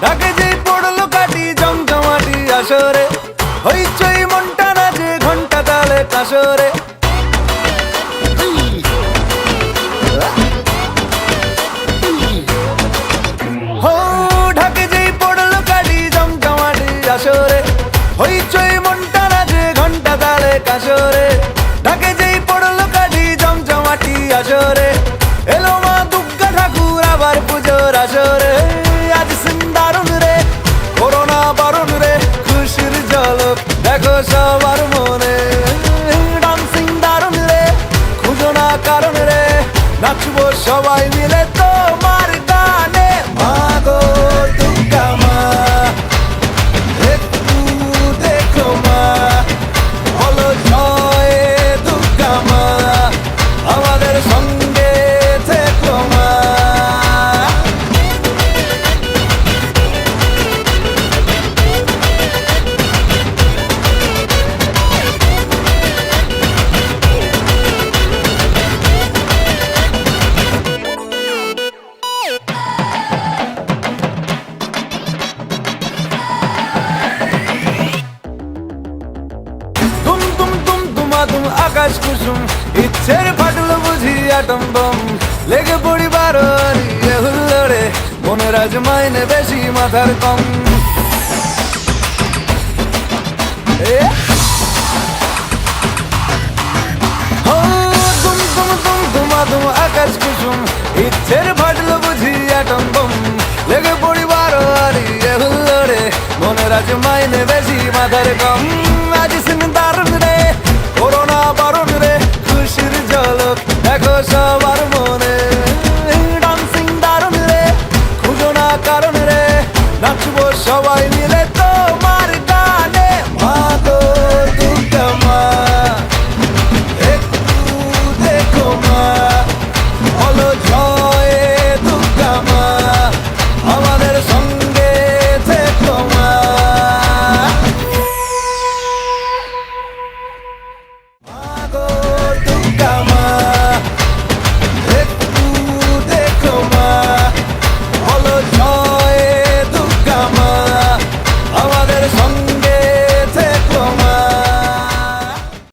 ঢাকে যেই পড়লো কাটি জমজমাটি আসরে, হইচই মনটা নাচে ঘন্টা তালে কাসরে। ঢাকে যেই পড়লো কাটি জমজমাটি আসরে, হইচই মনটা নাচে ঘন্টা তালে কাসরে। ঢাকে যেই পড়লো কাটি জমজমাটি আসরে, এলো মা দুর্গা ঠাকুর আবার পুজোর আসরে। আজ সিন্দারুন রে, করোনা বারণ রে, খুশির ঝলক দেখো সবার মনে। ডান্সিং দারুন রে, খুঁজো না কারণ রে, নাচবো সবাই মিলে তোমার গানে। মা গো দুর্গা মা, একটু দেখো মা, বলো জয় দুর্গা মা, আমাদের সঙ্গে থেকো মা। তুম তুম তুম তুমাতুম আকাশ কুসুম, ইচ্ছের ফাটলো বুঝি আটম বম। লেগে পড়ি বারোয়ারি এ হুল্লোড়ে, মনের আজ মাইনে বেশি মাথার কম। তুম তুম তুম তুমাতুম আকাশ কুসুম, ইচ্ছের ফাটলো বুঝি আটম বম। লেগে পড়ি বারোয়ারি এ হুল্লোড়ে, মনের আজ মাইনে বেশি মাথার কম।